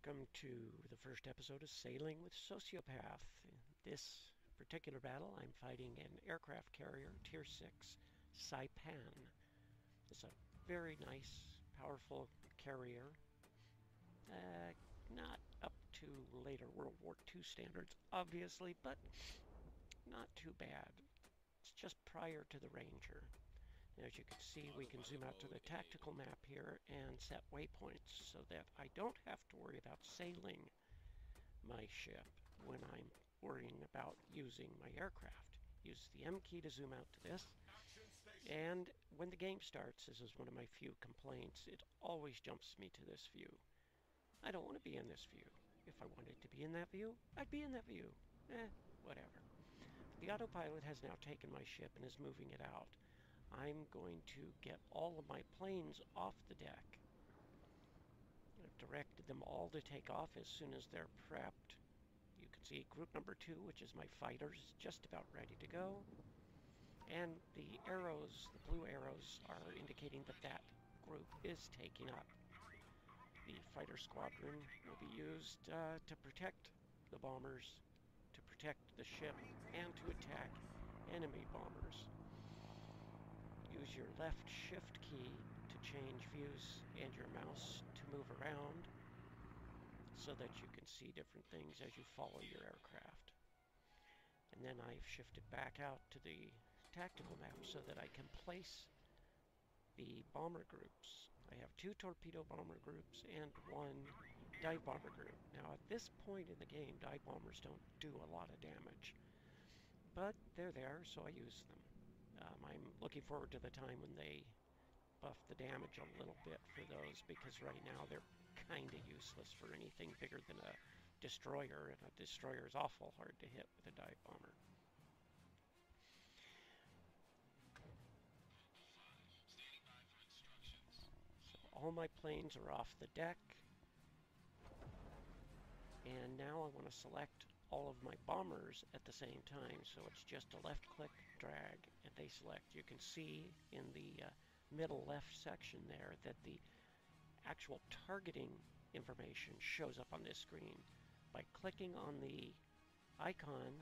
Welcome to the first episode of Sailing with Sociopath. In this particular battle, I'm fighting an aircraft carrier, Tier 6, Saipan. It's a very nice, powerful carrier. Not up to later World War II standards, obviously, but not too bad. It's just prior to the Ranger. As you can see, we can zoom out to the tactical map here and set waypoints so that I don't have to worry about sailing my ship when I'm worrying about using my aircraft. Use the M key to zoom out to this. And when the game starts, this is one of my few complaints, it always jumps me to this view. I don't want to be in this view. If I wanted to be in that view, I'd be in that view. Whatever. The autopilot has now taken my ship and is moving it out. I'm going to get all of my planes off the deck. I've directed them all to take off as soon as they're prepped. You can see group number 2, which is my fighters, is just about ready to go. And the arrows, the blue arrows, are indicating that that group is taking up. The fighter squadron will be used to protect the bombers, to protect the ship, and to attack enemy bombers. Use your left shift key to change views and your mouse to move around so that you can see different things as you follow your aircraft. And then I've shifted back out to the tactical map so that I can place the bomber groups. I have 2 torpedo bomber groups and 1 dive bomber group. Now at this point in the game, dive bombers don't do a lot of damage, but they're there, so I use them. I'm looking forward to the time when they buff the damage a little bit for those, because right now they're kind of useless for anything bigger than a destroyer, and a destroyer is awful hard to hit with a dive bomber. So all my planes are off the deck, and now I want to select all of my bombers at the same time, so it's just a left click, drag, and they select. You can see in the middle left section there that the actual targeting information shows up on this screen. By clicking on the icon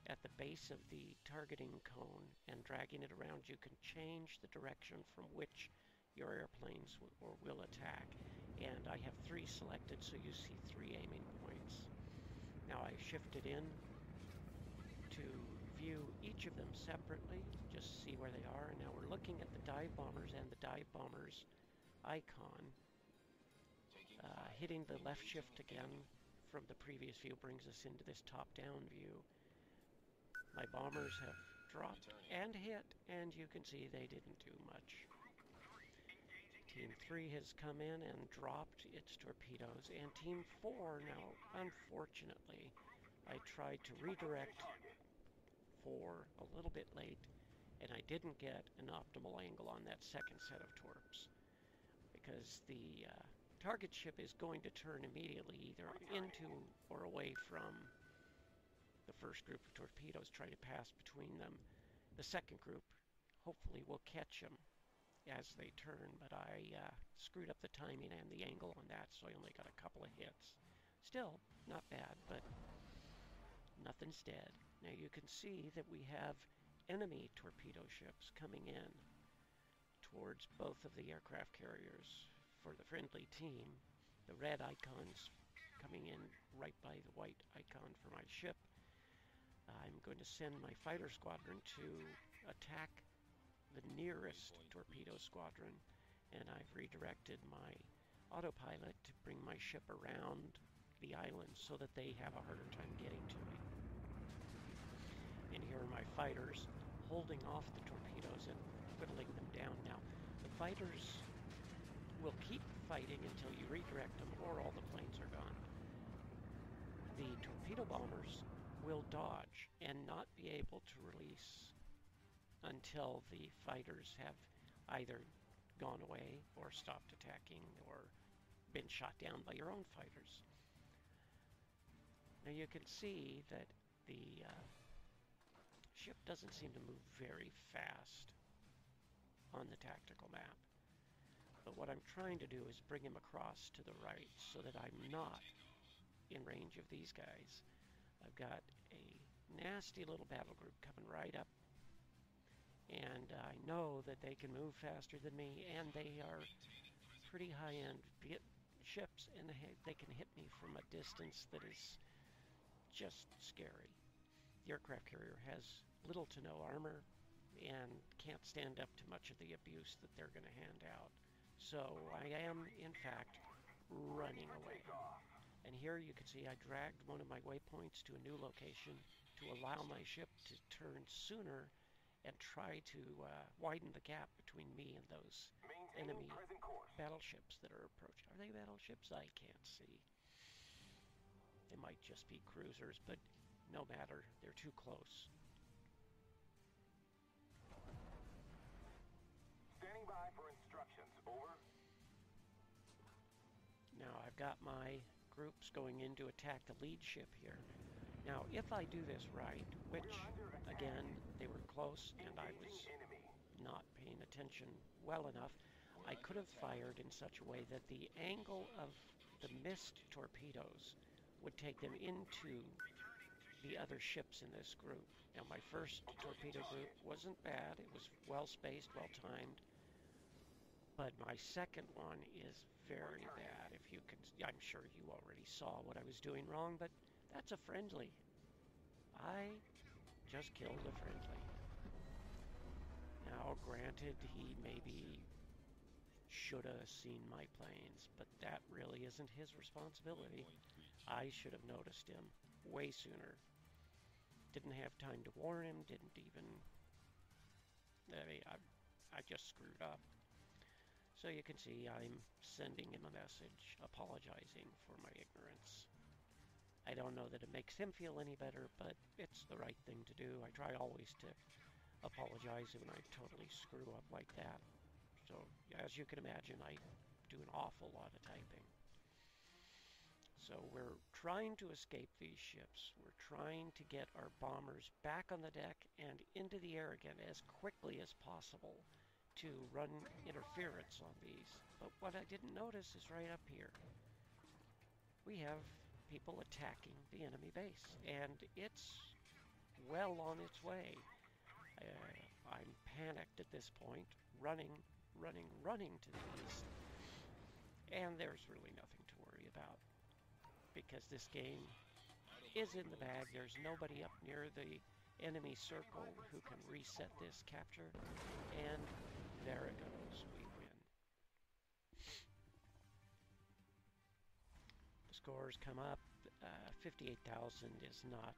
at the base of the targeting cone and dragging it around, you can change the direction from which your airplanes will attack. And I have 3 selected, so you see 3 aiming points. Now I've shifted in to view each of them separately, just see where they are. And now we're looking at the dive bombers and the dive bombers icon. Hitting the left shift again from the previous view brings us into this top-down view. My bombers have dropped and hit, and you can see they didn't do much. Team 3 has come in and dropped its torpedoes, and Team 4 now, unfortunately, I tried to redirect for a little bit late, and I didn't get an optimal angle on that second set of torps, because the target ship is going to turn immediately either into or away from the first group of torpedoes, try to pass between them. The second group hopefully will catch them as they turn, but I screwed up the timing and the angle on that, so I only got a couple of hits. Still, not bad, but nothing's dead. Now you can see that we have enemy torpedo ships coming in towards both of the aircraft carriers. For the friendly team, the red icon's coming in right by the white icon for my ship. I'm going to send my fighter squadron to attack the nearest torpedo squadron, and I've redirected my autopilot to bring my ship around the island so that they have a harder time getting to me. And here are my fighters holding off the torpedoes and whittling them down. Now, the fighters will keep fighting until you redirect them or all the planes are gone. The torpedo bombers will dodge and not be able to release until the fighters have either gone away or stopped attacking or been shot down by your own fighters. Now you can see that the ship doesn't seem to move very fast on the tactical map, But what I'm trying to do is bring him across to the right so that I'm not in range of these guys. I've got a nasty little battle group coming right up, and I know that they can move faster than me, and they are pretty high-end ships, and they can hit me from a distance that is just scary. The aircraft carrier has little to no armor and can't stand up to much of the abuse that they're going to hand out. So I am, in fact, running away. And here you can see I dragged one of my waypoints to a new location to allow my ship to turn sooner and try to widen the gap between me and those enemy battleships that are approaching. Are they battleships? I can't see. They might just be cruisers, but no matter. They're too close. Standing by for instructions. Over. Now I've got my groups going in to attack the lead ship here. Now if I do this right, which again they were close and I was not paying attention well enough, I could have fired in such a way that the angle of the missed torpedoes would take them into the other ships in this group. Now my first torpedo group wasn't bad. It was well spaced, well timed. But my second one is very bad. If you can, I'm sure you already saw what I was doing wrong, but that's a friendly. I just killed a friendly. Now, granted, he maybe should have seen my planes, but that really isn't his responsibility. I should have noticed him way sooner. Didn't have time to warn him, didn't even... I just screwed up. So you can see I'm sending him a message apologizing for my ignorance. I don't know that it makes him feel any better, but it's the right thing to do. I try always to apologize when I totally screw up like that. So as you can imagine, I do an awful lot of typing. So we're trying to escape these ships. We're trying to get our bombers back on the deck and into the air again as quickly as possible to run interference on these. But what I didn't notice is right up here. We have people attacking the enemy base, and it's well on its way. I'm panicked at this point, running to the east, and there's really nothing to worry about because this game is in the bag. There's nobody up near the enemy circle who can reset this capture, and there it goes. We win. The scores come up. 58,000 is not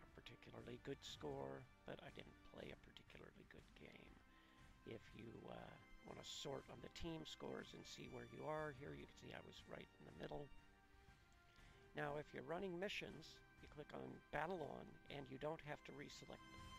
a particularly good score, but I didn't play a particularly good game. If you want to sort on the team scores and see where you are, here you can see I was right in the middle. Now if you're running missions, you click on Battle On and you don't have to reselect them.